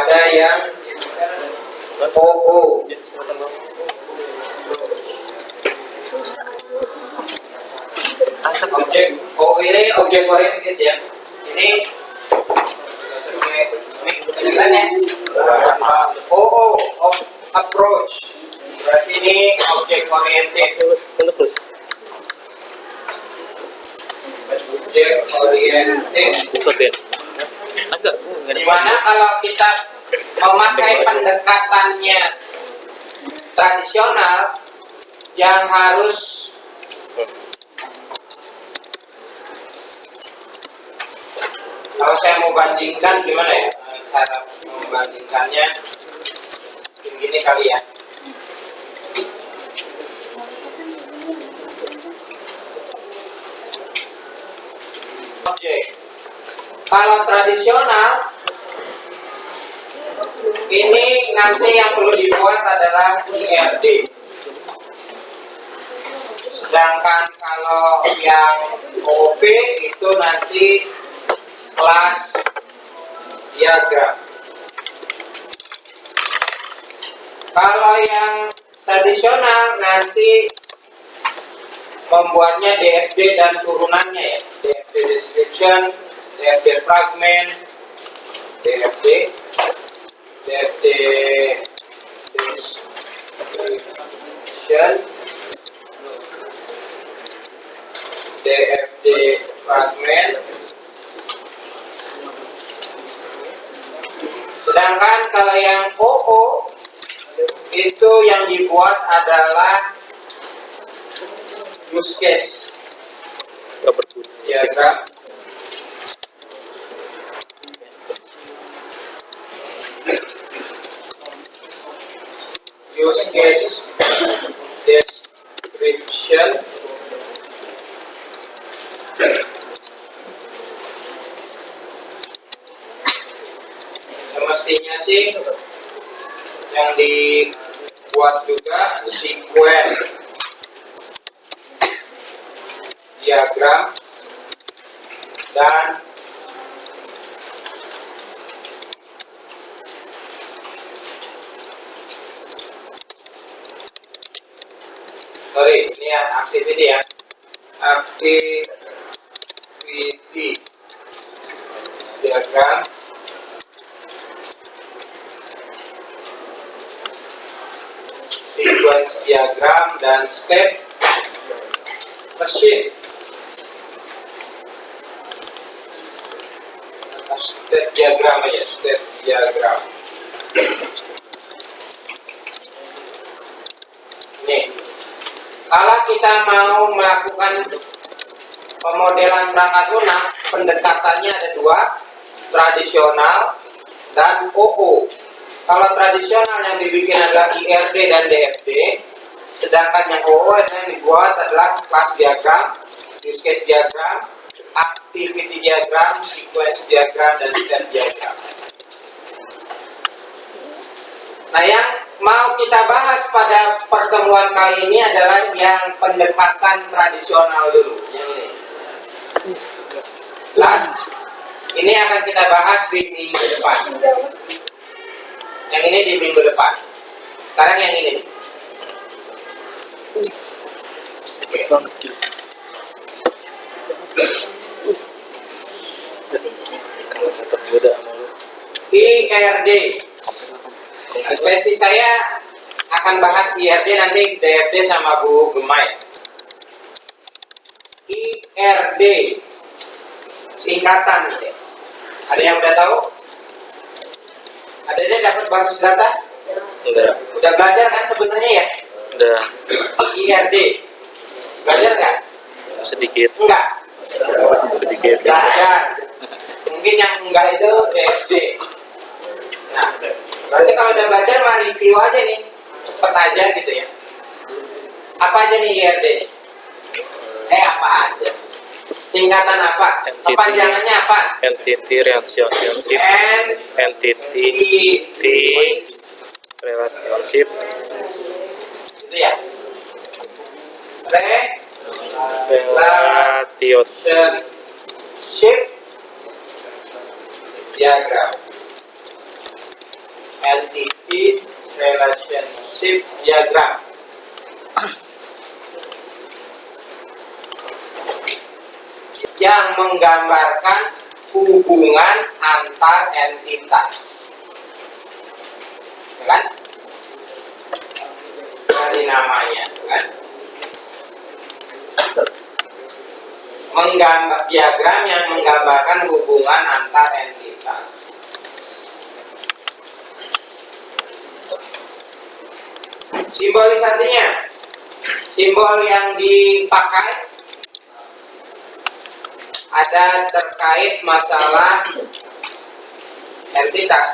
ada yang OO. Objek O ini objek oriented ya. Ini OO of approach. Berarti ini objek oriented. Objek oriented. Dimana kalau kita memakai pendekatannya tradisional yang harus kalau saya mau bandingkan gimana ya cara membandingkannya begini kali ya. Oke. Kalau tradisional ini nanti yang perlu dibuat adalah IRD. Sedangkan kalau yang OP itu nanti kelas diagram. Kalau yang tradisional nanti membuatnya DFD dan turunannya ya. DFD description, DFD fragment, DFD description, DFD fragment. Sedangkan kalau yang OO itu yang dibuat adalah use case diagram. Use case description. Mestinya sih yang dibuat juga sequence diagram dan ini ya activity ya, activity diagram. Sequence diagram dan step machine. Step diagram aja, step diagram. Nih, kalau kita mau melakukan pemodelan perangkat lunak, pendekatannya ada dua, tradisional dan OO. Kalau tradisional yang dibikin adalah IRD dan DFD, sedangkan yang OO yang dibuat adalah kelas diagram, use case diagram, activity diagram, sequence diagram, dan step diagram. Nah, yang mau kita bahas pada pertemuan kali ini adalah yang pendekatan tradisional dulu, yang ini. Last, ini akan kita bahas di minggu depan. Yang ini di minggu depan. Sekarang yang ini. IRD. Sesi saya akan bahas IRD nanti DFD sama Bu Gemai. IRD singkatan gitu. Ada yang udah tahu? Ada yang dapat basis data? Enggak. Udah belajar kan sebenarnya ya? Udah. IRD. Belajar nggak? Sedikit. Enggak. Sedikit. Belajar. Mungkin yang enggak itu DFD. Nah, berarti kalau udah belajar mah review aja nih, cepet aja gitu ya. Apa aja nih IRD nih? Apa aja? Singkatan apa? Kepanjangannya apa? Entity relationship. Entity relationship. Itu ya. Relationship diagram. entity relationship diagram. Yang menggambarkan hubungan antar entitas. Kan? Dari namanya, kan? Diagram yang menggambarkan hubungan antar entitas. Simbolisasinya, simbol yang dipakai ada terkait masalah entitas.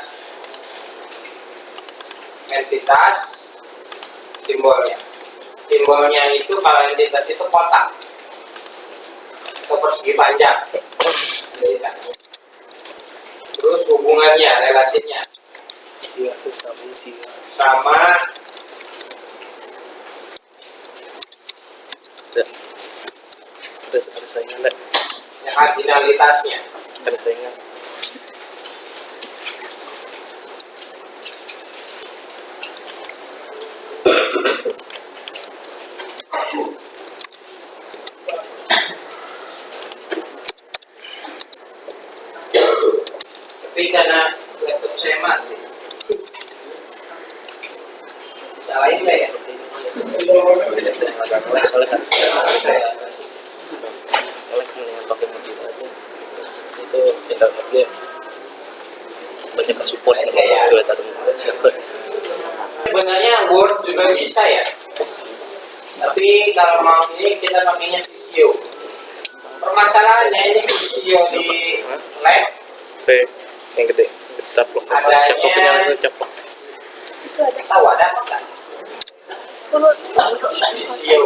Simbolnya itu kalau entitas itu kotak atau persegi panjang. Terus hubungannya, relasinya sama ada saingan enggak? kardinalitasnya. Ada saingan. Tapi karena laptop saya mati, nyalain nggak ya? Soalnya kan mendingan pakai Mozilla aja. Itu internetnya banyak kan support Kayak dua tahun siapa. sebenarnya Word juga bisa ya, tapi kalau mau ini kita pakainya Visio. Permasalahannya ini Visio di lab Yang gede caplok Adanya- caplok. Itu ada tahu ada apa kan? kalau sih Visio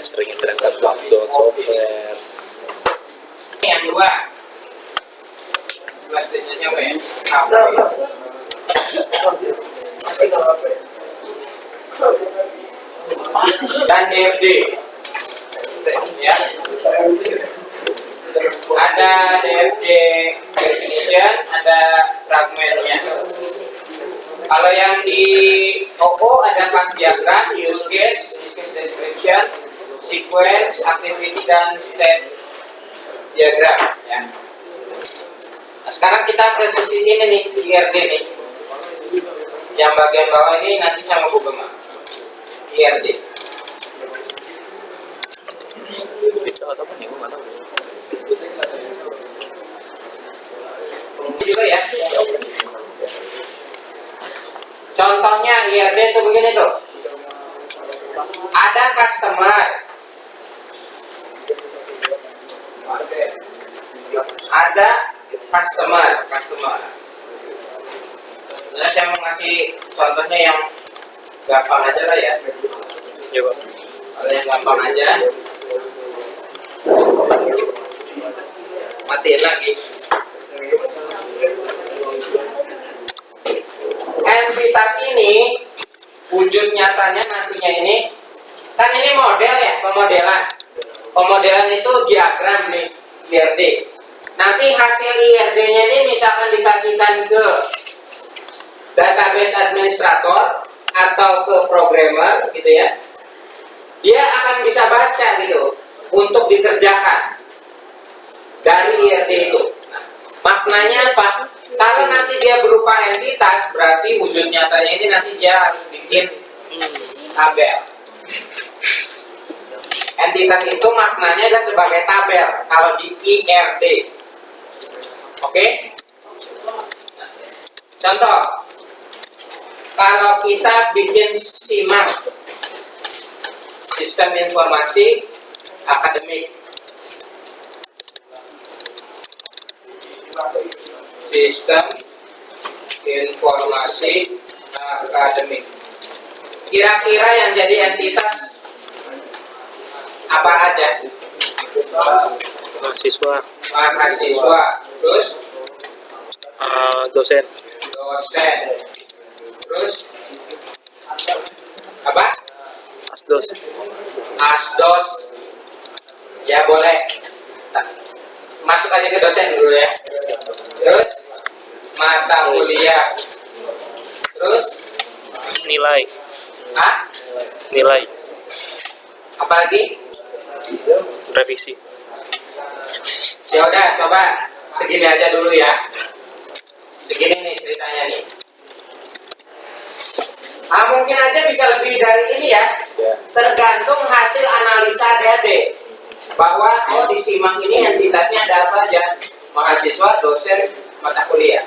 Sering berangkat download software. ini yang dua plastiknya apa ya? Dan DFD ya, ada DFD definition, ada fragmentnya. Kalau yang di OO ada class diagram, use case description, sequence, activity, dan state diagram ya. Nah, sekarang kita ke sisi ini nih, IRD nih. Yang bagian bawah ini nanti sama Bu Gema. IRD. Bisa atau apa nih mana? Juga ya. Contohnya IRD itu begini tuh. Ada customer. Ada customer. Nah, saya mau ngasih contohnya yang gampang aja lah ya. Ya Pak. Kalau yang gampang aja. Matiin lagi. Entitas ini wujud nyatanya nantinya ini kan ini model ya, pemodelan itu diagram nih, IRD. Nanti hasil IRD-nya ini misalkan dikasihkan ke database administrator atau ke programmer gitu ya, dia akan bisa baca gitu untuk dikerjakan dari IRD itu. Nah, maknanya apa? Kalau nanti dia berupa entitas, berarti wujud nyatanya ini nanti dia harus bikin tabel. Entitas itu maknanya adalah sebagai tabel kalau di IRD. Oke? Contoh, kalau kita bikin SIMAK, Sistem Informasi Akademik, Sistem Informasi Akademik, kira-kira yang jadi entitas apa aja? Mahasiswa, terus Dosen. terus apa? Asdos, ya boleh. Nah, masuk aja ke dosen dulu ya. Terus mata kuliah, Terus Nilai. ah, Nilai. apalagi? Revisi. Ya udah, coba segini aja dulu ya. Segini nih ceritanya nih. Mungkin aja bisa lebih dari ini ya. Tergantung hasil analisa adik-adik. Bahwa di SIMAK ini entitasnya ada apa aja? Mahasiswa, dosen, mata kuliah.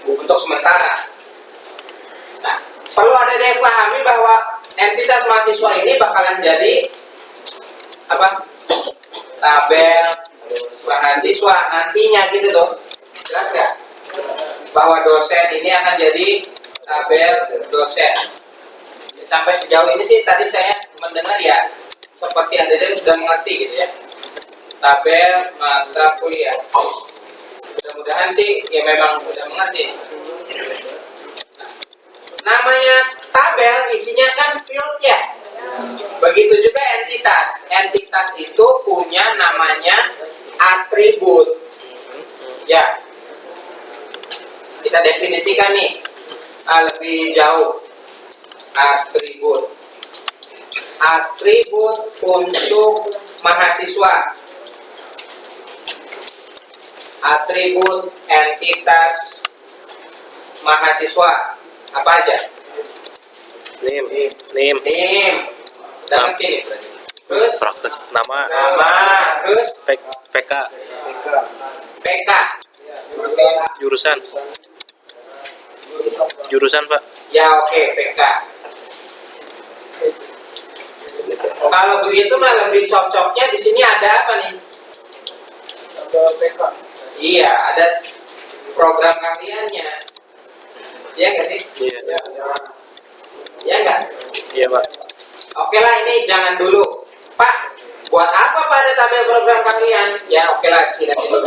Untuk sementara. Nah, perlu adik-adik pahami bahwa entitas mahasiswa ini bakalan jadi apa? Tabel mahasiswa nantinya gitu loh. Jelas gak? Bahwa dosen ini akan jadi tabel dosen. Sampai sejauh ini sih tadi saya mendengar ya seperti adik-adik sudah mengerti gitu ya. Tabel mata kuliah. Mudah-mudahan sih ya memang sudah mengerti. Namanya tabel isinya kan field ya. Begitu juga entitas. Entitas itu punya namanya atribut. Ya. Kita definisikan nih lebih jauh. Atribut. Atribut untuk mahasiswa. Atribut entitas mahasiswa apa aja? Name. Dapat ini. Terus Prokes. Nama. terus PK. PK. Jurusan. Jurusan, Pak. Ya oke, PK. Kalau begitu mah lebih cocoknya di sini ada apa nih? Ada PK. Iya, ada program kaliannya. Iya nggak sih? Iya. Iya nggak? Iya, Pak. Oke lah, ini jangan dulu. Pak, buat apa Pak ada tabel program kalian? Ya oke lah, sini dulu.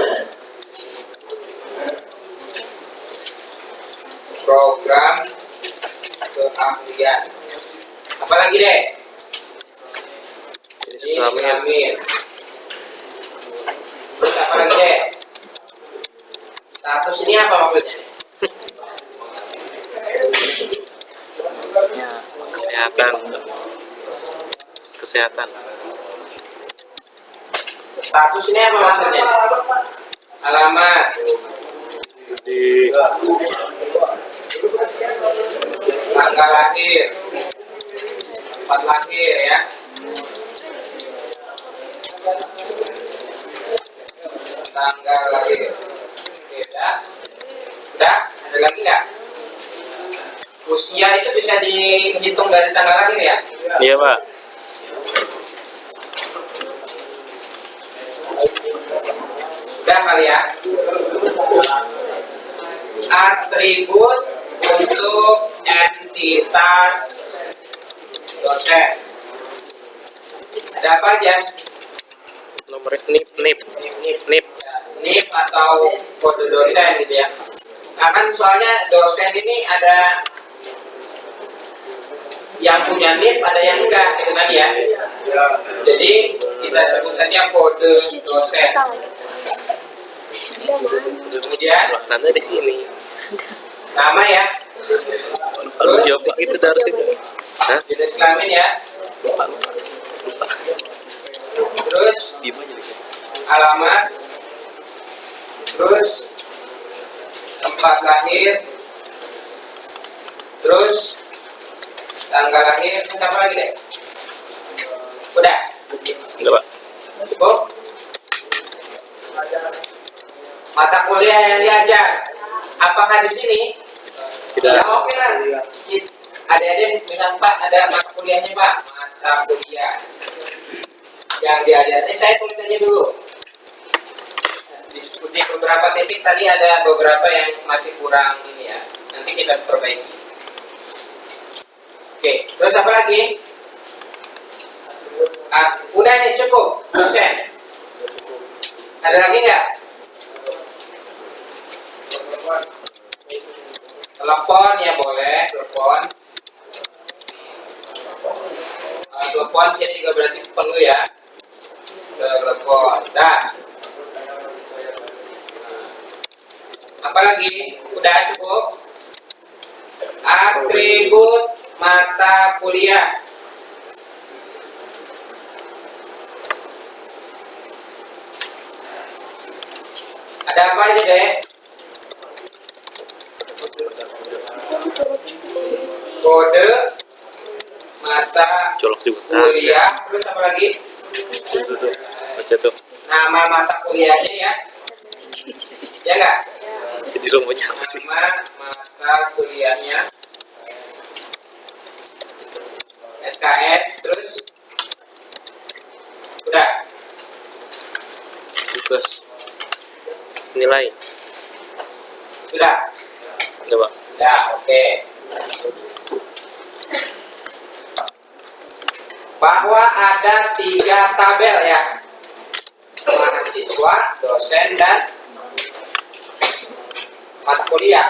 Program keahlian. Apalagi deh? Jenis Jenis kelamin. kelamin. Terus apa lagi deh? Status ini apa maksudnya? Kesehatan. Kesehatan. Status ini apa maksudnya? Alamat. Di Tanggal lahir. Tempat lahir ya. Tanggal lahir. Oke, udah? Ada lagi nggak? Usia itu bisa dihitung dari tanggal lahir ya? Iya, Pak. Udah kali ya? Atribut untuk entitas dosen. Ada apa aja? Nomor NIP. NIP atau kode dosen gitu ya. Nah, kan soalnya dosen ini ada yang punya NIP, ada yang enggak gitu kan ya. Jadi kita sebut saja kode dosen. Kemudian Nanti di sini. nama ya, Kalau jawab itu dari situ. Hah? jenis kelamin ya, Lupa. terus Bima jadi. alamat, terus tempat lahir, terus tanggal lahir, terus apa lagi deh? Udah, Enggak, Pak. cukup. Mata kuliah yang diajar, apakah di sini? Tidak. Ya oke lah. Adik-adik bilang Pak ada mata kuliahnya Pak, mata kuliah yang diajar. Saya tulis aja dulu. Di beberapa titik tadi ada beberapa yang masih kurang ini ya. Nanti kita perbaiki. Oke, terus apa lagi? Udah nih cukup dosen. Ada lagi nggak? Telepon ya boleh, telepon. Telepon sini juga berarti perlu ya. Telepon. Dah. Apa lagi? Udah cukup. atribut mata kuliah. Ada apa aja deh? Kode mata Colok juga. Nah, kuliah, terus apa lagi? tuh. Baca tuh. Nama mata kuliahnya ya. Ya enggak? Jadi rombonnya apa sih? Nama mata kuliahnya. SKS, terus udah. Tugas. Nilai. Sudah. Enggak, Pak. Ya, oke. Bahwa ada 3 tabel ya. Mahasiswa, dosen, dan mata kuliah.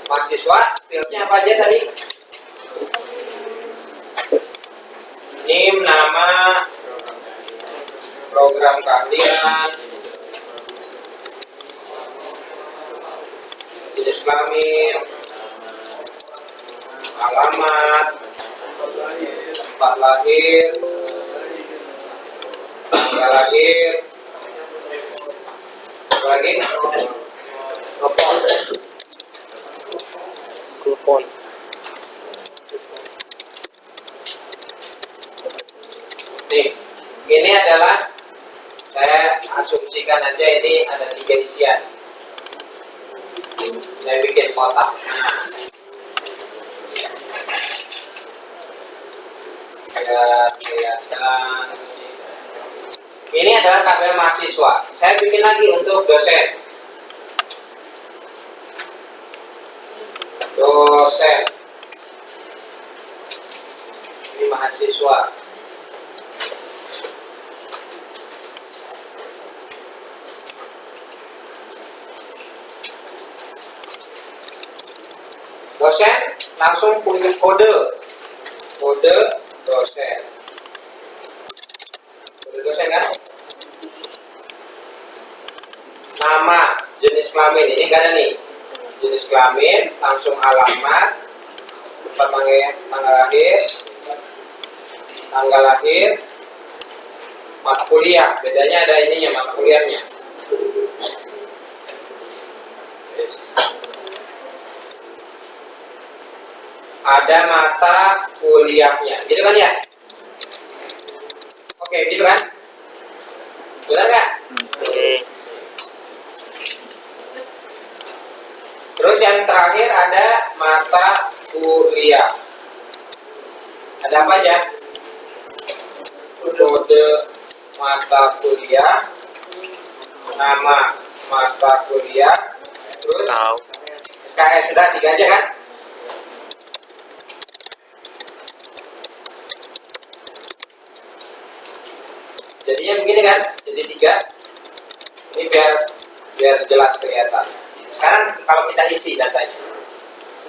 Mahasiswa, fieldnya apa aja tadi? NIM, nama, program kalian, jenis kelamin, alamat, tempat lahir, tanggal lahir, apa lagi? Telepon. Telepon. Nih, ini adalah, saya asumsikan aja ini ada 3 isian. Saya bikin kotak. Ya, kelihatan. Ini adalah tabel mahasiswa. Saya bikin lagi untuk dosen. Dosen. Ini mahasiswa. Dosen langsung punya kode dosen. Kode dosen kan? Nama, jenis kelamin ini enggak ada nih. Jenis kelamin, langsung alamat, tempat tanggal lahir, mata kuliah. Bedanya ada ininya, mata kuliahnya. Yes. Ada mata kuliahnya, gitu kan ya? Oke, gitu kan? Benar nggak? Terus yang terakhir ada mata kuliah. Ada apa aja? Kode mata kuliah, nama mata kuliah, terus Tahu. SKS, sudah 3 aja kan? Jadinya begini kan? Jadi 3. Ini biar jelas kelihatan. Sekarang kalau kita isi datanya.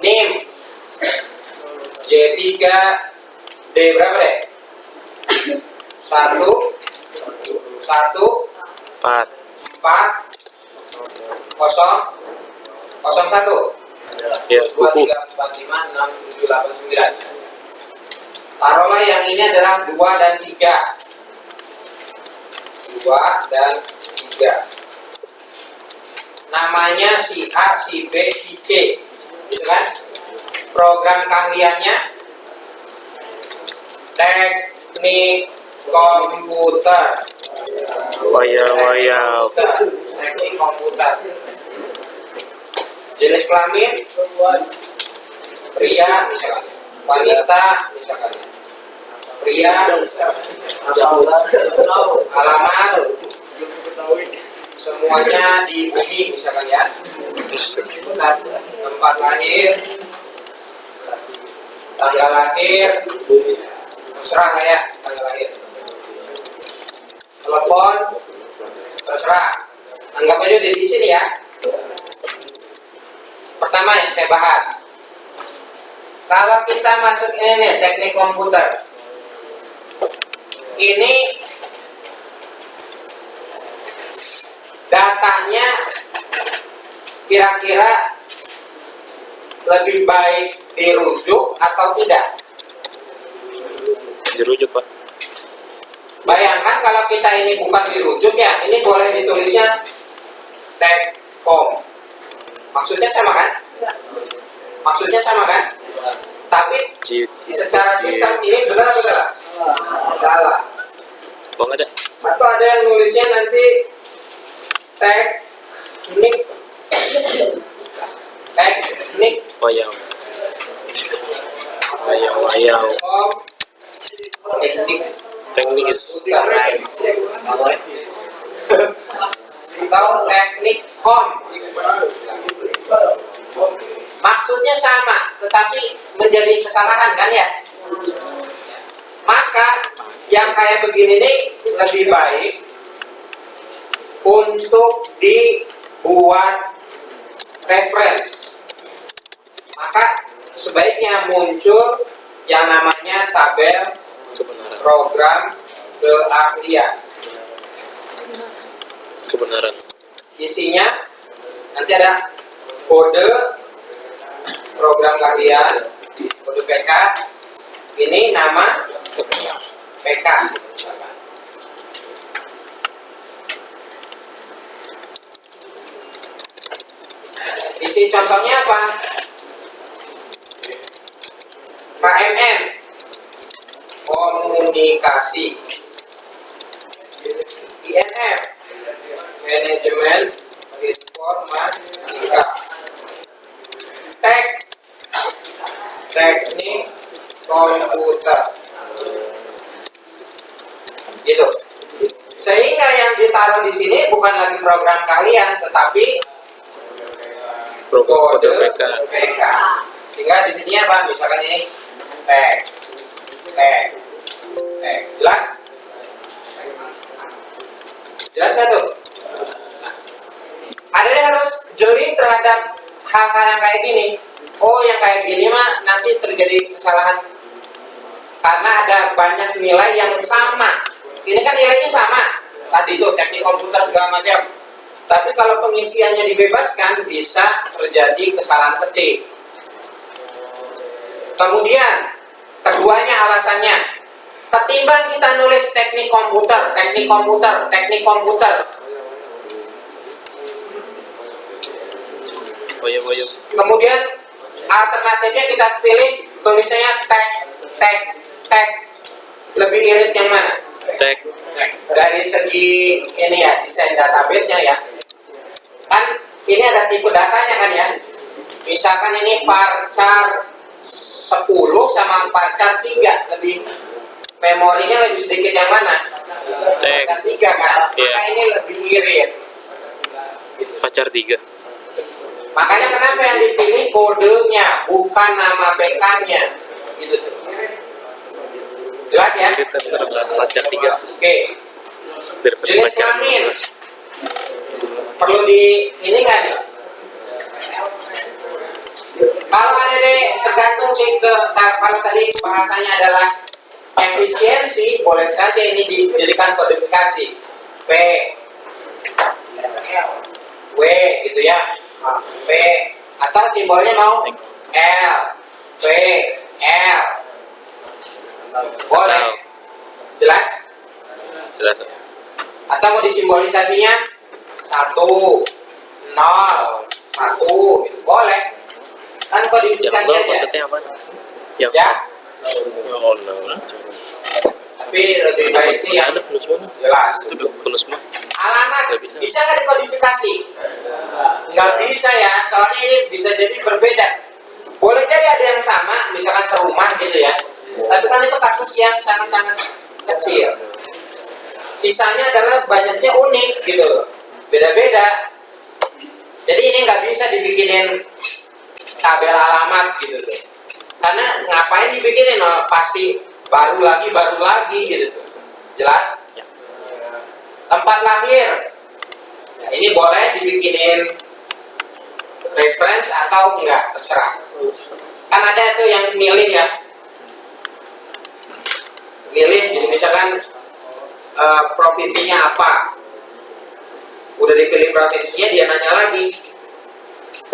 NIM J3 D berapa deh? 1 1 4. 4 0 01 Ya, 2 buku. 3 4 5 6 7 8 9. Taruhlah yang ini adalah 2 dan 3. 2 dan 3. Namanya si A, si B, si C, gitu kan? Program keahliannya teknik komputer. Wayau. Teknik komputer. Jenis kelamin pria misalkan, wanita misalkan, pria misalkan. Alamat semuanya di bumi misalkan ya. Tempat lahir, tanggal lahir, terserah lah ya tanggal lahir. Telepon terserah. Anggap aja udah di sini ya. Pertama yang saya bahas, kalau kita masuk ini nih, teknik komputer, ini datanya kira-kira lebih baik dirujuk atau tidak? Dirujuk, Pak. Bayangkan kalau kita ini bukan dirujuk ya, ini boleh ditulisnya Tekkom. Maksudnya sama kan? Maksudnya sama kan? Tapi secara sistem ini benar atau salah? Salah. Oh, nggak ada. Atau ada yang nulisnya nanti teknik Wayang. Kom Teknik. atau teknik kom. Maksudnya sama, tetapi menjadi kesalahan kan ya? Maka yang kayak begini nih lebih baik untuk dibuat reference. Maka sebaiknya muncul yang namanya tabel program keahlian. Kebenaran. Isinya nanti ada kode program keahlian, kode PK. Ini nama PK. Isi contohnya apa? KMN, komunikasi. INF, manajemen informatika. Teknik komputer. Gitu. Sehingga yang ditaruh di sini bukan lagi program kalian, tetapi kode PK. Sehingga di sini apa? Misalkan ini tek. Jelas? Jelas nggak tuh? Ada yang harus jeli terhadap hal-hal yang kayak gini. Oh, yang kayak gini mah nanti terjadi kesalahan karena ada banyak nilai yang sama. Ini kan nilainya sama. Tadi tuh teknik komputer segala macam. Tapi kalau pengisiannya dibebaskan bisa terjadi kesalahan ketik. Kemudian keduanya alasannya, ketimbang kita nulis teknik komputer. Kemudian alternatifnya kita pilih tulisannya tek. Lebih irit yang mana? Tek. Dari segi ini ya, desain database-nya ya. Kan ini ada tipe datanya kan ya. Misalkan ini varchar 10 sama varchar 3, lebih memorinya lebih sedikit yang mana? Varchar 3 kan? Iya. Maka ini lebih irit. Pacar 3. Makanya kenapa yang dipilih kodenya, bukan nama PK-nya. Gitu tuh. Jelas ya? Pacar 3. Oke. Jenis kelamin perlu di ini nggak nih? Kalau ada deh, tergantung sih ke kalau tadi bahasanya adalah efisiensi, boleh saja ini dijadikan kodifikasi P, W gitu ya, P atau simbolnya mau L, P, L, boleh, jelas? Jelas. Atau mau disimbolisasinya 1, 0, 1 gitu. Boleh kan Yang kodifikasi lo aja maksudnya apa? Yang ya, oh, no. tapi lebih baik sih yang Ada penuh semua. jelas. Itu penuh semua. Alamat Nggak bisa. bisa nggak dikodifikasi? Nggak bisa ya, soalnya ini bisa jadi berbeda. Boleh jadi ada yang sama, misalkan serumah gitu ya, tapi kan itu kasus yang sangat-sangat kecil. Sisanya adalah banyaknya unik gitu, beda-beda. Jadi ini nggak bisa dibikinin tabel alamat gitu tuh. Karena ngapain dibikinin? Oh, pasti baru lagi gitu tuh. Jelas? Ya. Tempat lahir. Nah, ini boleh dibikinin reference atau enggak, terserah. Kan ada tuh yang milih ya. Milih, jadi misalkan provinsinya apa. Udah dipilih provinsinya, dia nanya lagi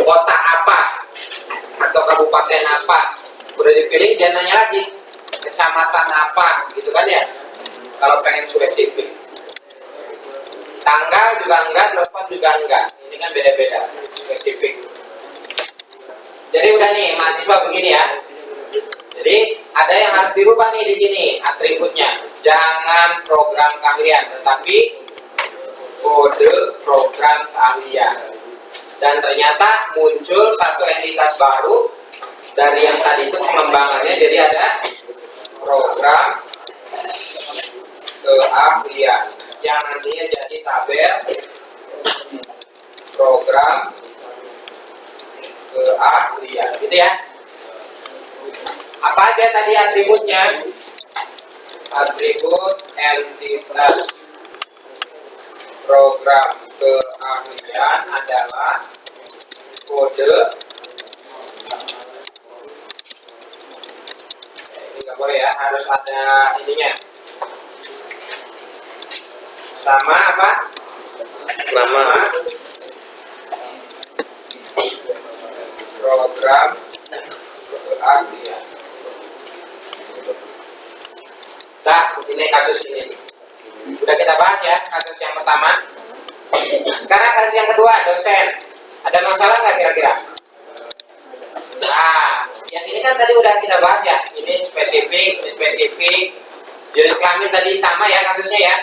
kota apa atau kabupaten apa. Udah dipilih, dia nanya lagi kecamatan apa, gitu kan ya, kalau pengen spesifik. Tanggal juga enggak, telepon juga enggak. Ini kan beda-beda spesifik. Jadi udah nih mahasiswa begini ya. Jadi ada yang harus dirubah nih di sini atributnya. Jangan program keahlian, tetapi kode program keahlian. Dan ternyata muncul satu entitas baru dari yang tadi itu pengembangannya. Jadi ada program keahlian yang nantinya jadi tabel program keahlian, gitu ya. Apa aja tadi atributnya? Atribut entitas program keahlian adalah kode. Ini nggak boleh ya, harus ada ininya. Sama apa? Nama Program keahlian. Nah, ini kasus ini. Udah kita bahas ya, kasus yang pertama. Sekarang kasus yang kedua, dosen. Ada masalah nggak kira-kira? Nah, yang ini kan tadi udah kita bahas ya. Ini spesifik, ini spesifik. Jenis kelamin tadi sama ya kasusnya ya.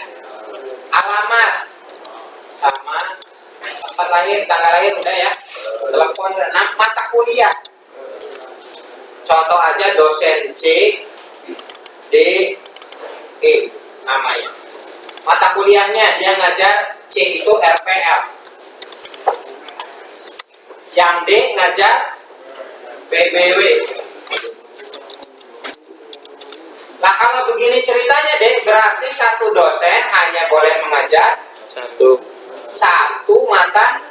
Alamat sama, tempat lahir, tanggal lahir udah ya. Telepon, mata kuliah. Contoh aja dosen C, D, E namanya. Mata kuliahnya dia ngajar C itu RPL. Yang D ngajar PBW. Nah kalau begini ceritanya deh, berarti satu dosen hanya boleh mengajar satu mata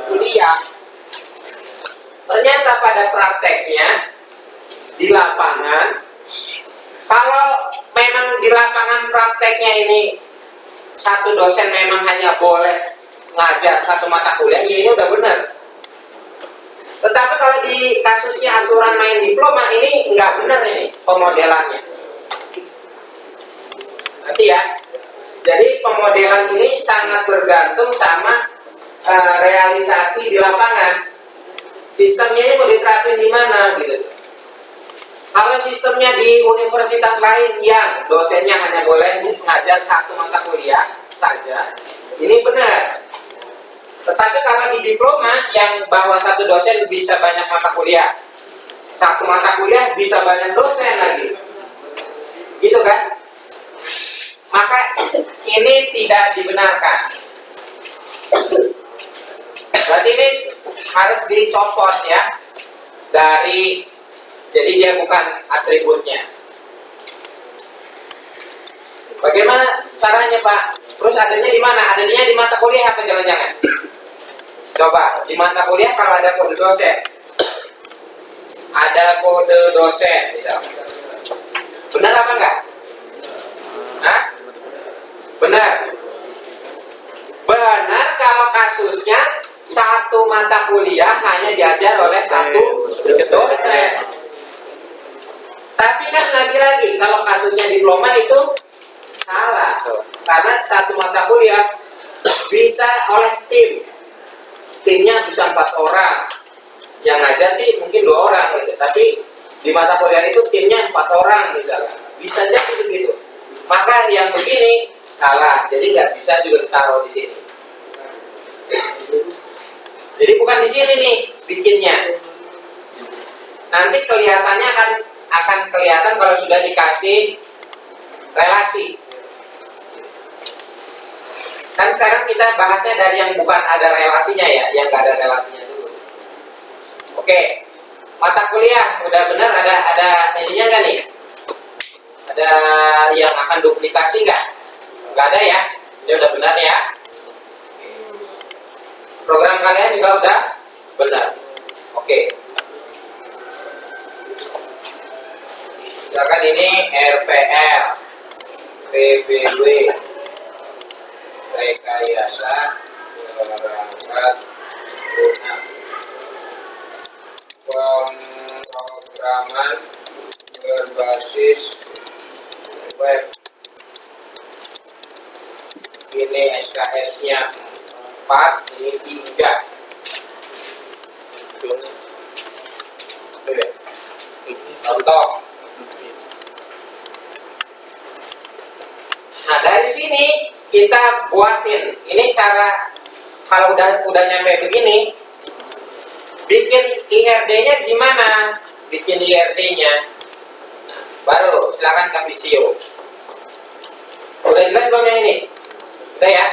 kuliah. Ternyata pada prakteknya di lapangan, kalau memang di lapangan prakteknya ini satu dosen memang hanya boleh ngajar satu mata kuliah, ya ini udah benar. Tetapi kalau di kasusnya aturan main diploma ini nggak benar ini pemodelannya. Nanti ya. Jadi pemodelan ini sangat bergantung sama realisasi di lapangan. Sistemnya ini mau diterapin di mana gitu. Kalau sistemnya di universitas lain yang dosennya hanya boleh mengajar satu mata kuliah saja, ini benar. Tetapi kalau di diploma yang bahwa satu dosen bisa banyak mata kuliah, satu mata kuliah bisa banyak dosen lagi, gitu kan? Maka ini tidak dibenarkan. Berarti ini harus dicopot ya dari, jadi dia bukan atributnya. Bagaimana caranya Pak? Terus adanya di mana? Adanya di mata kuliah apa jangan-jangan? Coba di mata kuliah kalau ada kode dosen, ada kode dosen, benar apa enggak? Hah? Benar. Benar kalau kasusnya satu mata kuliah hanya diajar oleh satu dosen. Tapi kan lagi-lagi kalau kasusnya diploma itu salah. Karena satu mata kuliah bisa oleh tim. Timnya bisa 4 orang. Yang ngajar sih mungkin 2 orang gitu. Tapi di mata kuliah itu timnya 4 orang misalnya. Bisa jadi begitu. Maka yang begini salah. Jadi nggak bisa juga ditaruh di sini. Jadi bukan di sini nih bikinnya. Nanti kelihatannya akan kelihatan kalau sudah dikasih relasi. Kan sekarang kita bahasnya dari yang bukan ada relasinya ya, yang nggak ada relasinya dulu. Oke, mata kuliah udah benar, ada ininya nggak nih? Ada yang akan duplikasi nggak? Nggak ada ya, ini udah benar ya. Program kalian juga udah benar. Oke. Misalkan ini RPL, PBW, rekayasa guna pemrograman berbasis web. Ini SKS-nya 4, ini 3. Contoh. Nah, dari sini kita buatin. Ini cara kalau udah nyampe begini, bikin IRD-nya gimana? Bikin IRD-nya. Nah, baru silakan ke Visio. Udah jelas belum yang ini? Udah ya?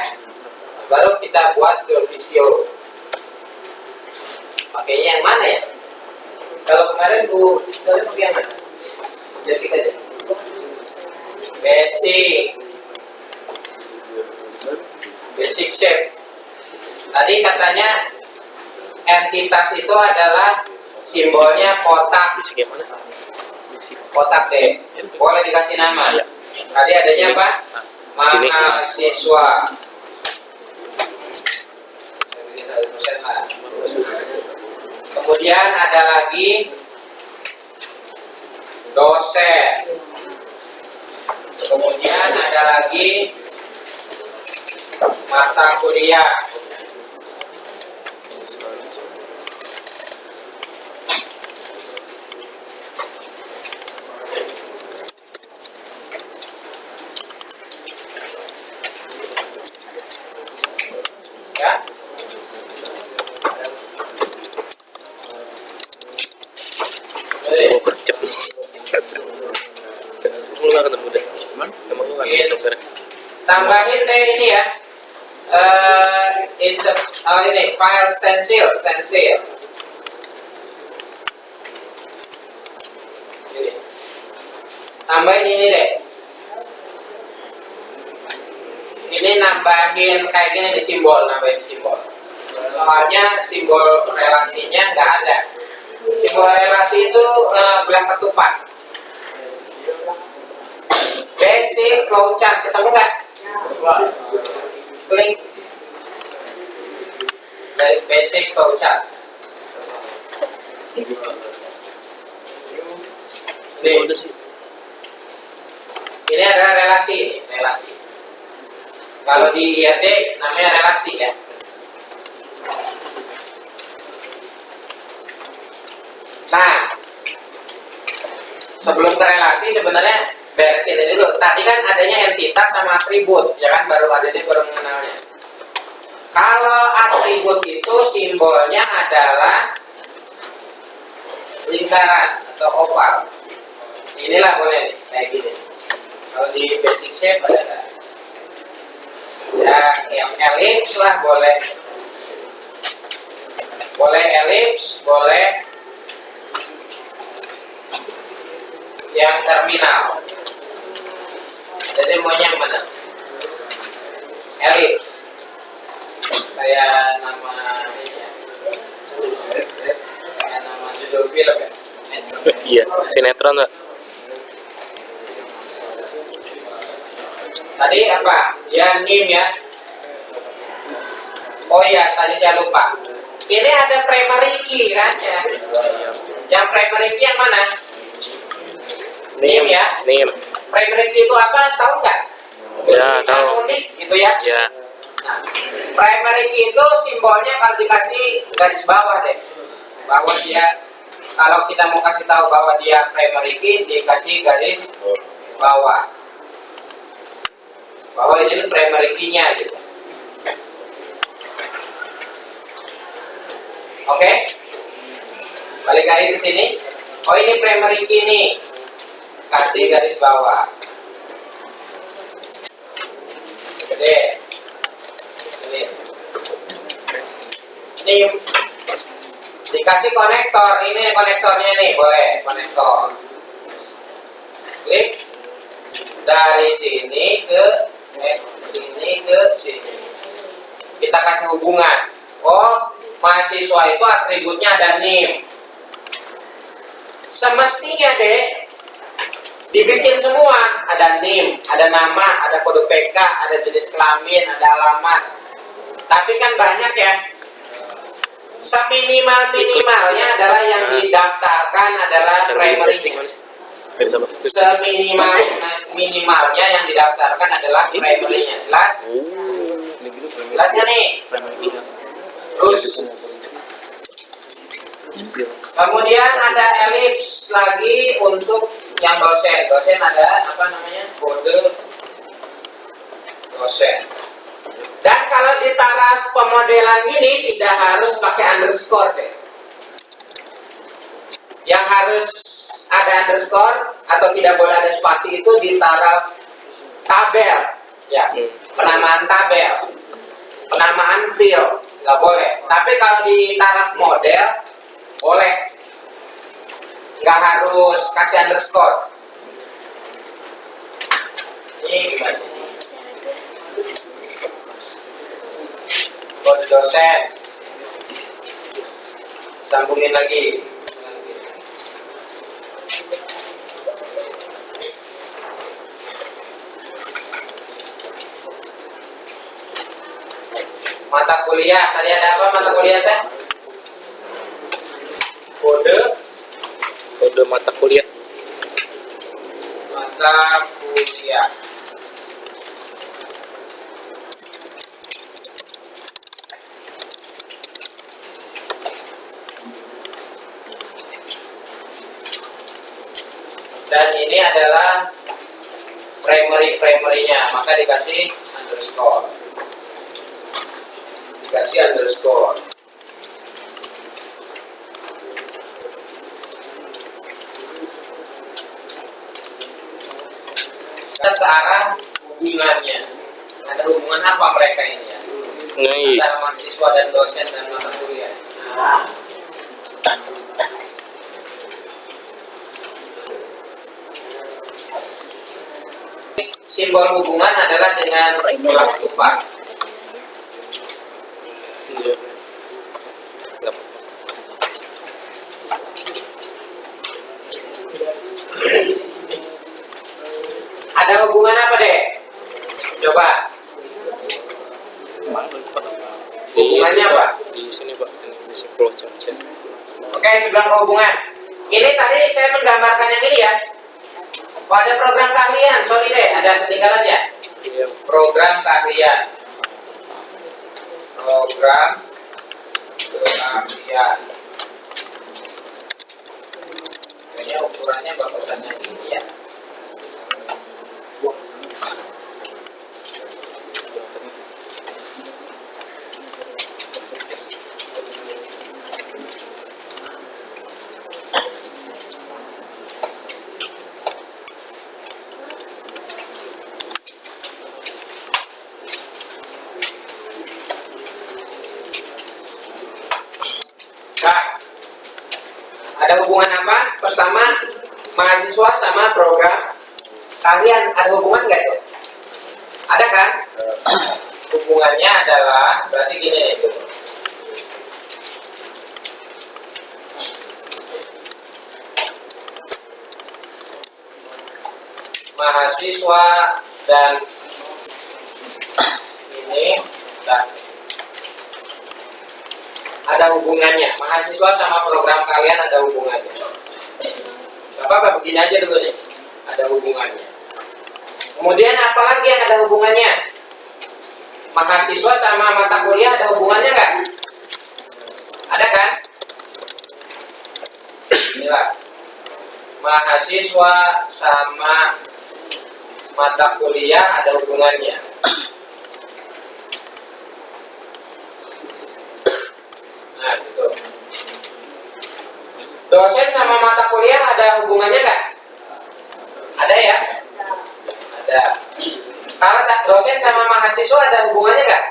Baru kita buat ke Visio. Pakainya yang mana ya? Kalau kemarin Bu, kalian pakai yang mana? Basic aja. Basic shape. Tadi katanya entitas itu adalah simbolnya kotak. Basic yang mana? Kotak deh. Boleh dikasih nama. Tadi adanya apa? Mahasiswa. Kemudian ada lagi dosen. Kemudian ada lagi mata kuliah. Ya. Mau kerja. Lu nggak ketemu deh. Emang lu nggak Iya. bisa sekarang? Tambahin deh ini ya. Ini file stencil. Ini. Tambahin ini deh. Ini nambahin kayak gini nih nambahin simbol. Soalnya simbol relasinya nggak ada. Simbol relasi itu belah ketupat. Basic flowchart, ketemu nggak? Klik basic flowchart. Ini adalah relasi. Kalau di IRD namanya relasi ya. Nah, sebelum ke relasi sebenarnya beresin ini dulu. Tadi kan adanya entitas sama atribut, ya kan, baru mengenalnya. Kalau atribut itu simbolnya adalah lingkaran atau oval. Inilah boleh nih, kayak gini. Kalau di basic shape ada nggak? Ya, yang elips lah boleh. Boleh elips, boleh yang terminal. Jadi maunya yang mana? Elips. Kayak nama ini ya. Kayak nama judul film ya. Iya, sinetron nggak? Tadi apa? Ya NIM ya. Oh iya, tadi saya lupa. Ini ada primary key kan ya. Yang primary key yang mana? NIM ya. NIM. Primary key itu apa? Tahu nggak? Ya, tahu. Unik gitu ya. Ya. Nah, primary key itu simbolnya kalau dikasih garis bawah deh. Bahwa dia, kalau kita mau kasih tahu bahwa dia primary key, dikasih garis bawah. Bahwa ini primary key-nya gitu. Oke? Balik lagi ke sini. Oh, ini primary key nih. Kasih garis bawah. Gede. Ini dikasih konektor. Ini konektornya nih, boleh konektor. Klik dari sini ke sini. Kita kasih hubungan. Oh, mahasiswa itu atributnya ada NIM. Semestinya deh dibikin semua, ada NIM, ada nama, ada kode PK, ada jenis kelamin, ada alamat. Tapi kan banyak ya, seminimal-minimalnya adalah yang didaftarkan adalah primary-nya. Seminimalnya yang didaftarkan adalah primary-nya. Jelas? Jelasnya nih. Terus kemudian ada elips lagi untuk yang dosen. Dosen ada apa namanya? Kode dosen. Dan kalau di taraf pemodelan ini tidak harus pakai underscore deh. Yang harus ada underscore atau tidak boleh ada spasi itu di taraf tabel, ya, penamaan tabel, penamaan field nggak boleh. Tapi kalau di taraf model boleh, nggak harus kasih underscore. Ini gimana? Kode dosen, sambungin lagi. Mata kuliah, tadi ada apa mata kuliah teh? Kode mata kuliah. Mata kuliah. Dan ini adalah primary-nya, maka dikasih underscore. Dikasih underscore. Sekarang ke arah hubungannya. Ada hubungan apa mereka ini ya? Nice. Antara mahasiswa dan dosen dan mata kuliah. Simbol hubungan adalah dengan gelang tumpang. Iya. Nggak. Ada hubungan apa deh? Coba. Hubungannya apa? Di sini Pak, di scroll saja. Oke, sebelah hubungan. Ini tadi saya menggambarkan yang ini ya. Pada program keahlian, sorry deh, ada ketinggalan ya. Iya. Program keahlian. Program keahlian. Kayaknya ukurannya bagusannya ini ya. Nah, ada hubungan apa? Pertama, mahasiswa sama program keahlian ada hubungan nggak tuh? Ada kan? Hubungannya adalah berarti gini nih tuh. Mahasiswa dan ini dan ada hubungannya. Mahasiswa sama program kalian ada hubungannya. Gak apa-apa, begini aja dulu nih. Ada hubungannya. Kemudian apalagi yang ada hubungannya? Mahasiswa sama mata kuliah ada hubungannya nggak? Ada kan? Inilah. Mahasiswa sama mata kuliah ada hubungannya. Nah, gitu. Dosen sama mata kuliah ada hubungannya nggak? Ada ya? Ada. Kalau dosen sama mahasiswa ada hubungannya nggak?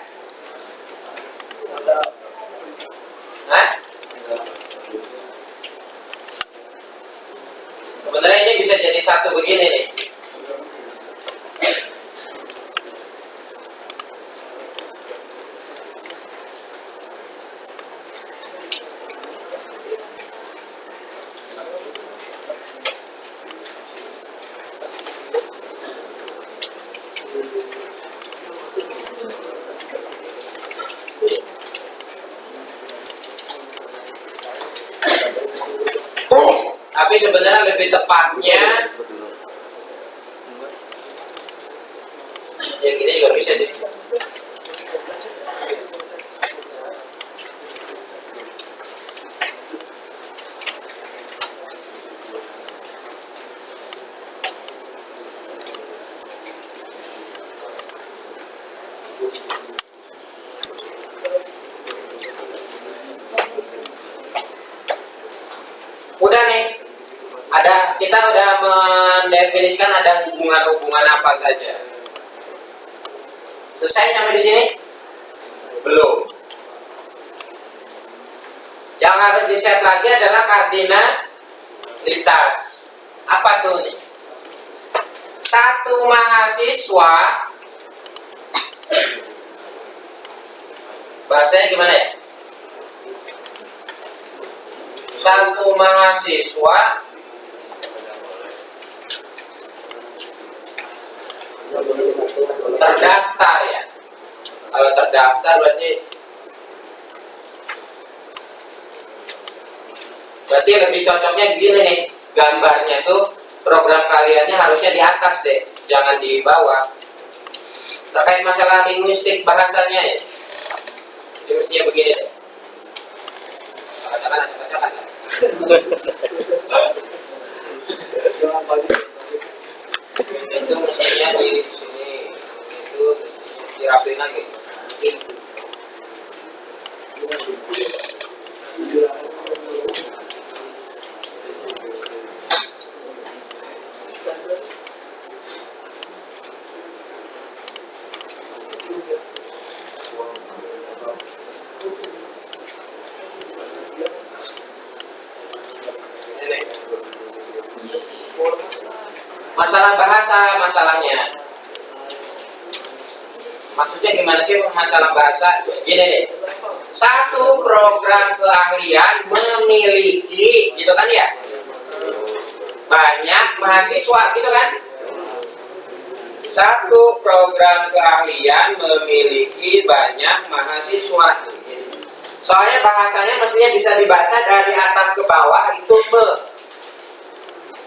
Hah? Sebenarnya ini bisa jadi satu begini nih. Tapi sebenarnya lebih tepatnya ya gini juga bisa sih. Udah nih, kita udah mendefinisikan ada hubungan-hubungan apa saja. Selesai sampai di sini? Belum. Yang harus di-set lagi adalah kardinalitas. Apa tuh nih? Satu mahasiswa, bahasanya gimana ya? Satu mahasiswa terdaftar ya. Kalau terdaftar berarti lebih cocoknya gini nih. Gambarnya tuh program kaliannya harusnya di atas deh, jangan di bawah. Terkait masalah linguistik bahasanya ya. Jadi mestinya begini deh. Katakan. Itu mestinya di sini, itu dirapiin lagi. Masalah bahasa masalahnya. Maksudnya gimana sih masalah bahasa? Gini nih. Satu program keahlian memiliki, gitu kan ya? Banyak mahasiswa, gitu kan? Satu program keahlian memiliki banyak mahasiswa. Soalnya bahasanya mestinya bisa dibaca dari atas ke bawah itu me.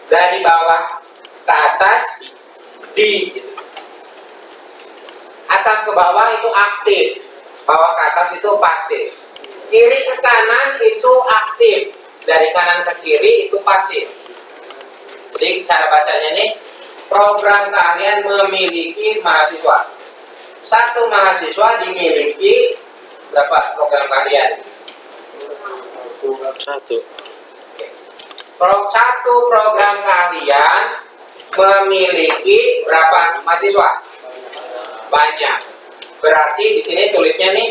Dari bawah ke atas di gitu. Atas ke bawah itu aktif, bawah ke atas itu pasif, kiri ke kanan itu aktif, dari kanan ke kiri itu pasif. Jadi cara bacanya nih, program keahlian memiliki mahasiswa. Satu mahasiswa dimiliki berapa program keahlian? Satu. Satu program keahlian memiliki berapa mahasiswa? Banyak. Berarti di sini tulisnya nih,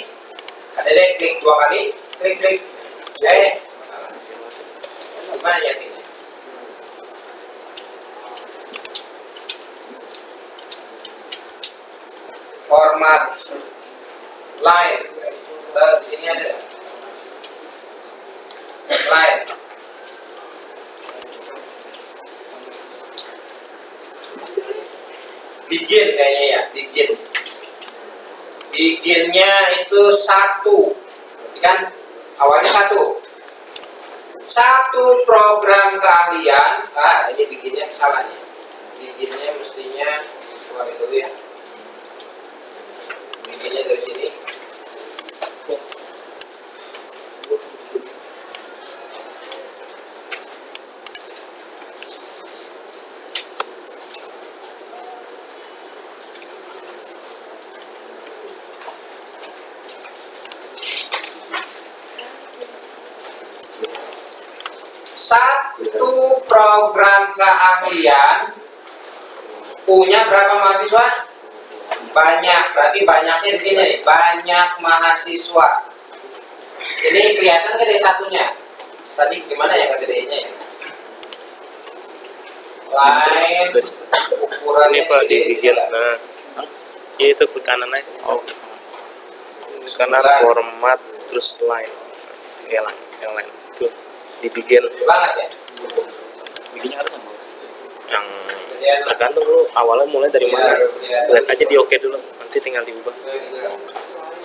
ada deh klik 2 kali, klik. Gimana ya ini? Format line. Di sini ada line. Begin kayaknya ya, begin. Beginnya itu 1, kan? Awalnya 1. Satu program keahlian. Ini beginnya salah nih. Beginnya mestinya keluar itu ya. Beginnya dari sini. Satu program keahlian punya berapa mahasiswa? Banyak, berarti banyaknya di sini nih, banyak mahasiswa. Ini kelihatan gede satunya. Tadi gimana ya kedenya ya? Lain ukurannya Ini Pak di gede, bagian tidak? nah. Ya itu ke kanan aja. Oh. Kanan format terus line. Yang lain. Tuh di bagian Banget ya? bikinnya harus sama. Yang tergantung lu awalnya mulai dari mana. Lihat aja di oke dulu, nanti tinggal diubah.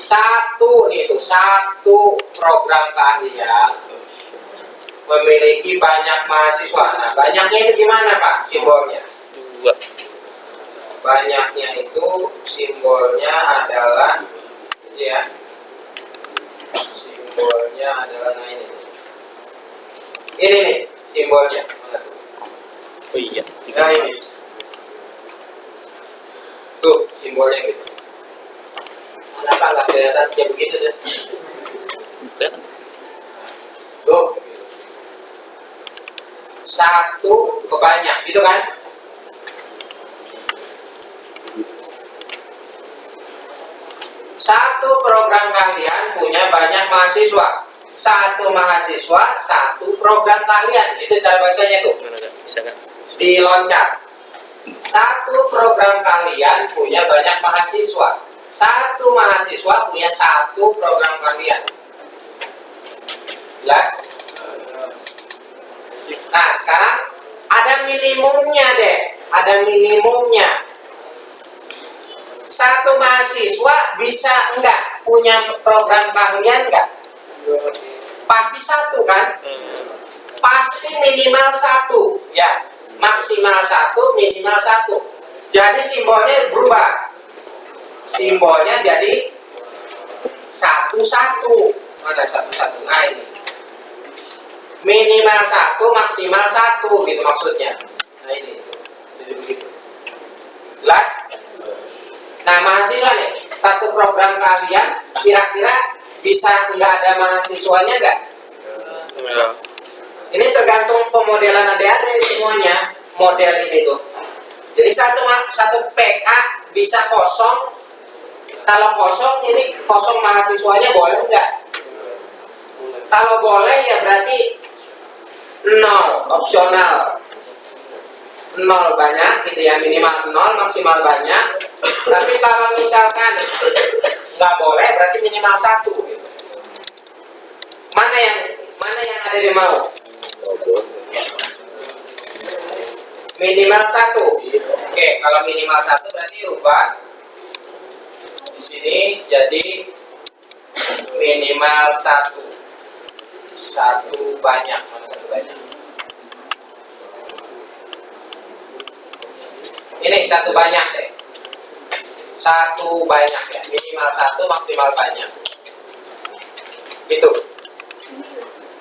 Satu nih tuh, satu program keahlian memiliki banyak mahasiswa. Nah, banyaknya itu gimana Pak simbolnya? 2. Banyaknya itu simbolnya adalah ya, simbolnya adalah nah ini nih simbolnya. Oh iya. Nah ini tuh simbolnya gitu. Kenapa nggak kelihatan kayak begitu deh? Udah. Tuh satu ke banyak gitu kan? Satu program kalian punya banyak mahasiswa. Satu mahasiswa, satu program kalian. Itu cara bacanya tuh. Mana ada? Bisa kan? Diloncat. Satu program kalian punya banyak mahasiswa. Satu mahasiswa punya satu program kalian. Jelas? Nah, sekarang ada minimumnya deh. Ada minimumnya. Satu mahasiswa bisa enggak punya program kalian enggak? Pasti satu kan? Pasti minimal satu ya, maksimal satu, minimal satu. Jadi simbolnya berubah. Simbolnya jadi satu-satu. Mana satu-satu? Nah ini minimal satu, maksimal satu gitu maksudnya. Nah ini jadi begitu. Jelas? Nah mahasiswa nih, satu program kalian kira-kira bisa nggak ada mahasiswanya nggak? Ya. Ini tergantung pemodelan adik-adik semuanya, model ini tuh. Jadi satu PK bisa kosong. Kalau kosong ini kosong mahasiswanya boleh nggak? Kalau boleh ya berarti 0, opsional. 0 banyak gitu ya, minimal 0, maksimal banyak. Tapi kalau misalkan nggak boleh berarti minimal 1 gitu. Mana yang ada di mau? Minimal 1. Oke, kalau minimal 1 berarti rubah di sini jadi minimal 1. 1 banyak, mana 1 banyak? Ini 1 banyak deh. 1 banyak ya, minimal 1, maksimal banyak. Itu.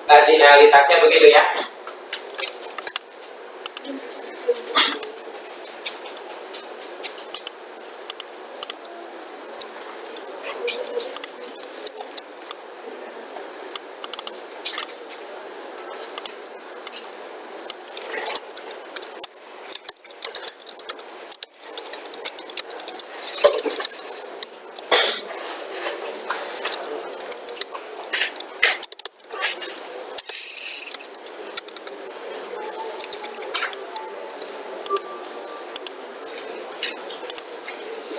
Kardinalitasnya begitu ya.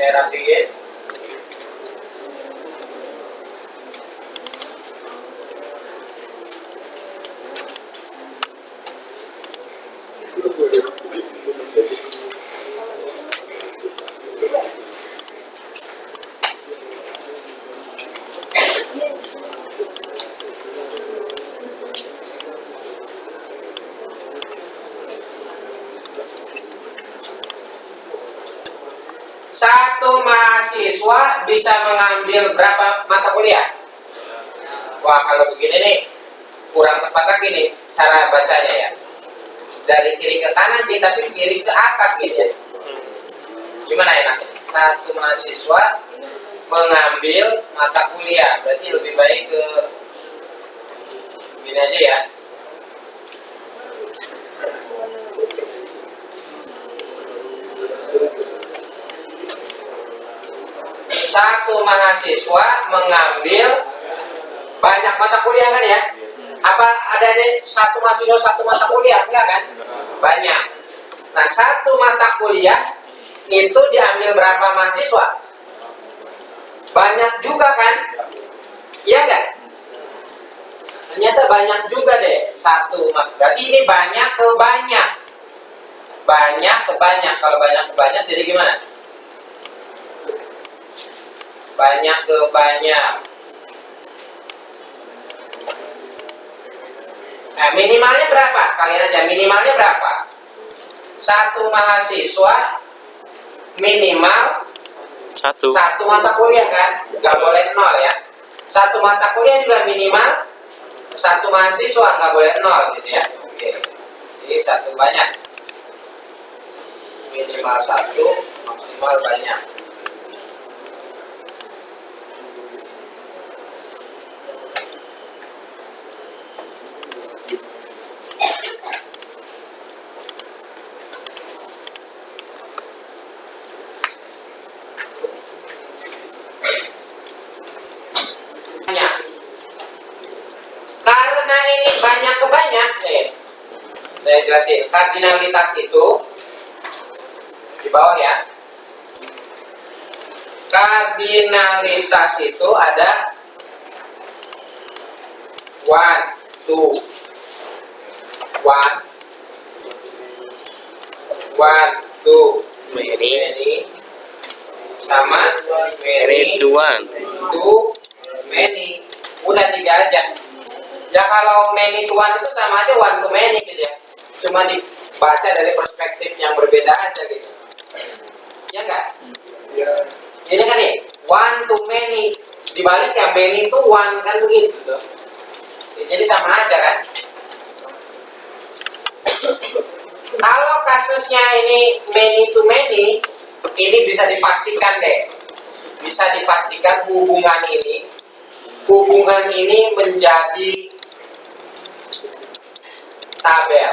Saya rapiin. Satu mahasiswa bisa mengambil berapa mata kuliah? Wah, kalau begini nih kurang tepat lagi nih cara bacanya ya. Dari kiri ke kanan sih, tapi kiri ke atas gitu ya. Gimana enaknya? Satu mahasiswa mengambil mata kuliah, berarti lebih baik ke gini aja ya. Satu mahasiswa mengambil banyak mata kuliah kan ya? Apa ada deh satu mahasiswa satu mata kuliah? Enggak kan? Banyak. Nah, satu mata kuliah itu diambil berapa mahasiswa? Banyak juga kan? Iya enggak? Ternyata banyak juga deh satu. Berarti ini banyak ke banyak. Banyak ke banyak. Kalau banyak ke banyak jadi gimana? Banyak ke banyak. Nah, minimalnya berapa? Sekalian aja, minimalnya berapa? Satu mahasiswa minimal Satu. satu mata kuliah kan? Nggak boleh nol ya. Satu mata kuliah juga minimal satu mahasiswa, nggak boleh nol gitu ya. Oke. Jadi satu banyak. Minimal satu, maksimal banyak. Banyak. Karena ini banyak ke banyak nih. Saya jelasin, kardinalitas itu di bawah ya. Kardinalitas itu ada 1, 2, 1, 2, many, sama Many many, to one. to many. Udah 3 aja. Ya kalau many to one itu sama aja one to many gitu ya. Cuma dibaca dari perspektif yang berbeda aja gitu. Ya enggak? Ya. Ini kan nih, one to many, dibalik ya many to one kan begitu tuh. Jadi sama aja kan. Kalau kasusnya ini many to many, ini bisa dipastikan deh. Bisa dipastikan hubungan ini menjadi tabel.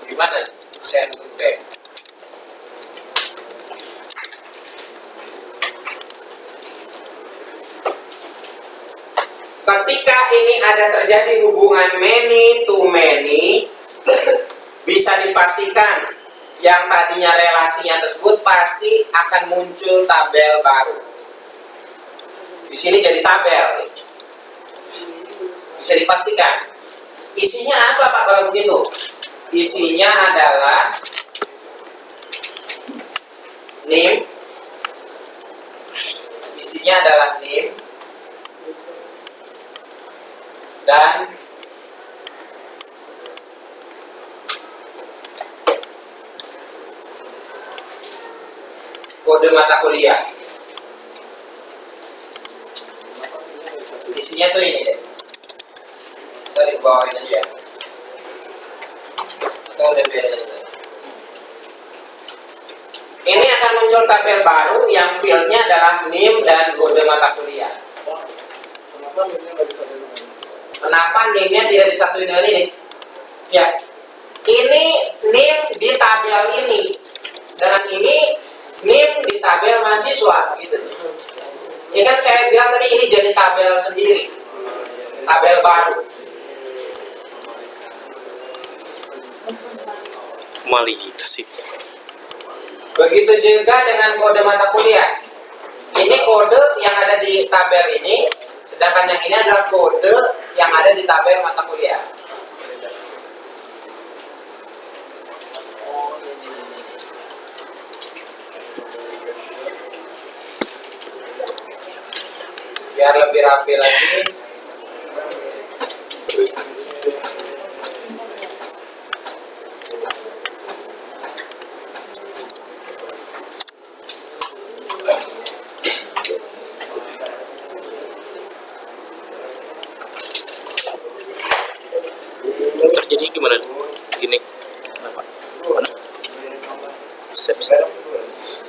Gimana? Sentuh. Ketika ini ada terjadi hubungan many to many, bisa dipastikan yang tadinya relasinya tersebut pasti akan muncul tabel baru. Di sini jadi tabel. Bisa dipastikan. Isinya apa Pak kalau begitu? Isinya adalah NIM. Isinya adalah NIM dan kode mata kuliah. Isinya tuh ini deh. Kita di bawah ini aja. Kita udah beda ini. Ini akan muncul tabel baru yang fieldnya adalah NIM dan kode mata kuliah. Kenapa ini nggak bisa dengan Kenapa NIM-nya tidak disatuin dengan ini? Ya, ini NIM di tabel ini, dengan ini NIM di tabel mahasiswa, gitu. Ya kan saya bilang tadi ini jadi tabel sendiri, tabel baru. Formalitas itu. Begitu juga dengan kode mata kuliah. Ini kode yang ada di tabel ini, sedangkan yang ini adalah kode yang ada di tabel mata kuliah. Biar lebih rapi lagi. Terjadi gimana? Gini. Kenapa? Mana? Sep.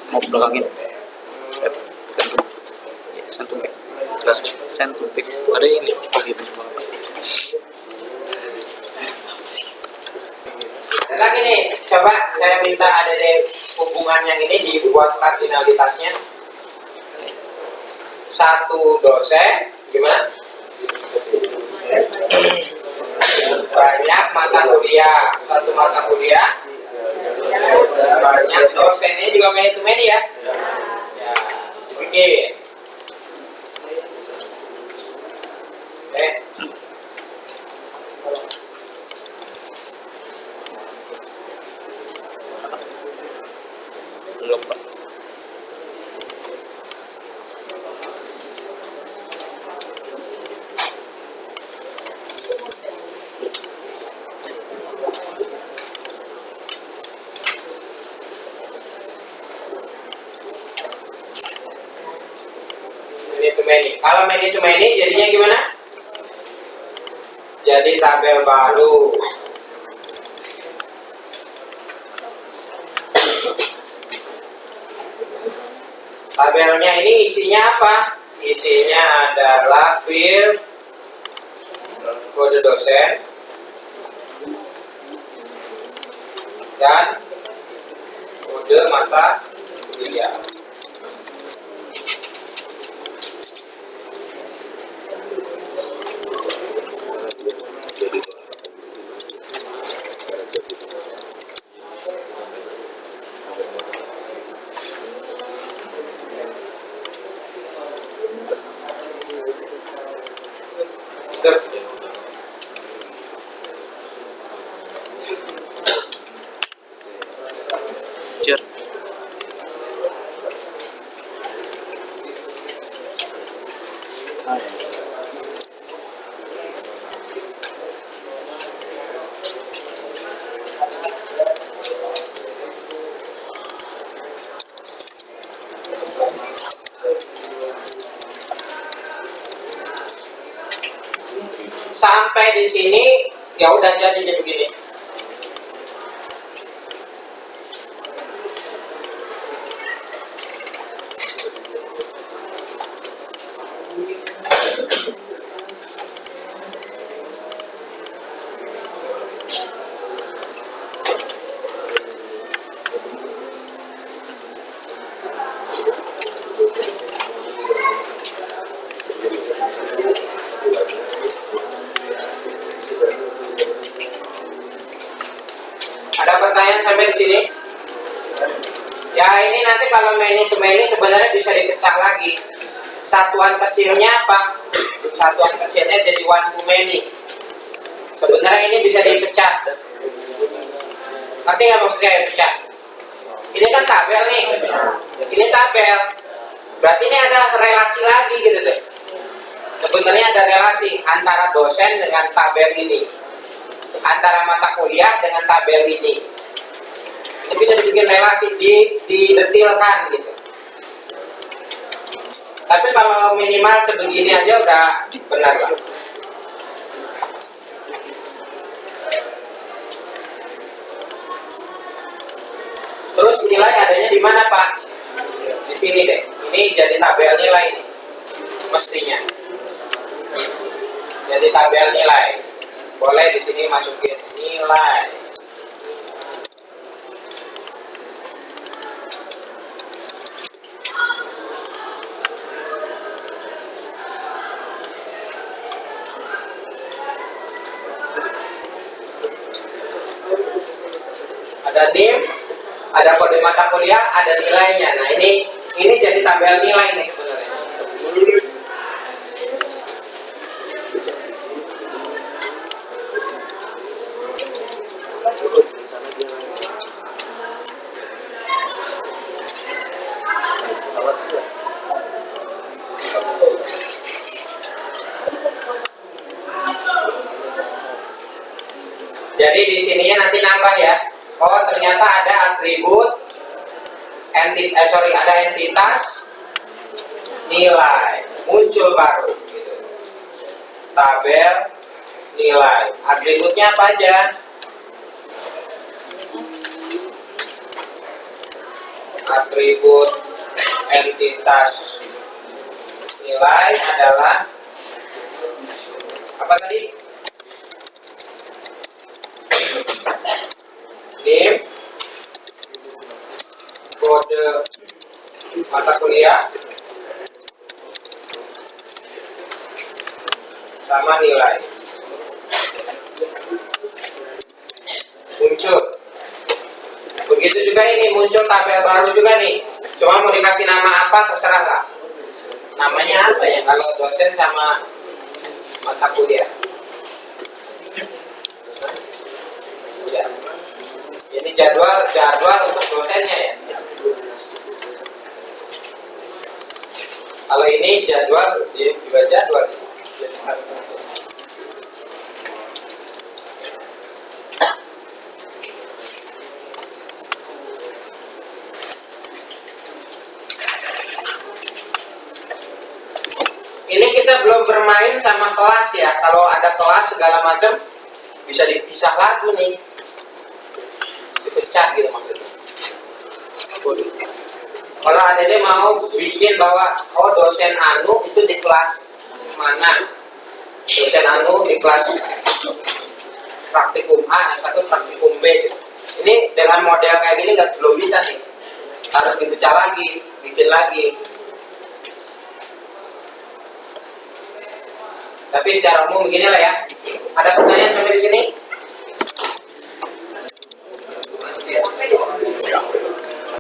Mau belakangin. Sep. Ya, send to back. Nah, send to back. Ada ini. Oh gitu. Ada lagi nih, coba saya minta ada deh hubungan yang ini dibuat kardinalitasnya. Satu dosen, gimana? Banyak mata kuliah, satu mata kuliah. Banyak dosennya juga many to many ya. Ya, dibikin. Belum, Pak. many. Kalau many to many jadinya gimana? Jadi tabel baru. Tabelnya ini isinya apa? Isinya adalah field kode dosen dan kode mata kuliah. Cer. Sampai di sini ya udah jadinya begini. Ada pertanyaan sampai di sini? Ya ini nanti kalau many to many sebenarnya bisa dipecah lagi. Satuan kecilnya apa? Satuan kecilnya jadi one to many. Sebenarnya ini bisa dipecah. Ngerti nggak maksud saya pecah? Ini kan tabel nih. Ini tabel. Berarti ini ada relasi lagi gitu deh. Sebenarnya ada relasi antara dosen dengan tabel ini, antara mata kuliah dengan tabel ini. Ini bisa dibikin relasi, didetilkan gitu. Tapi kalau minimal sebegini aja udah benar lah. Terus nilai adanya di mana Pak? Di sini deh. Ini jadi tabel nilai nih, mestinya. Jadi tabel nilai. Boleh di sini masukin nilai. Ada NIM, ada kode mata kuliah, ada nilainya. Nah ini jadi tabel nilai nih sebenarnya. Jadi di sininya nanti nambah ya. Oh ternyata ada atribut ada entitas nilai muncul baru gitu. Tabel nilai. Atributnya apa aja? Atribut entitas nilai adalah apa tadi? NIM, kode mata kuliah, sama nilai. Muncul. Begitu juga ini muncul tabel baru juga nih. Cuma mau dikasih nama apa terserah lah. Namanya apa ya kalau dosen sama mata kuliah? Ya. Ini jadwal untuk dosennya ya. Kalau ini jadwal, dia juga jadwal. kita belum bermain sama kelas ya. Kalau ada kelas segala macam bisa dipisah lagi nih, dipecah gitu maksudnya. Kalau adanya mau bikin bahwa oh dosen anu itu di kelas mana, dosen anu di kelas praktikum A, yang satu praktikum B gitu. Ini dengan model kayak gini belum bisa nih, harus dipecah lagi, bikin lagi. Tapi secara umum beginilah ya. Ada pertanyaan sampai di sini?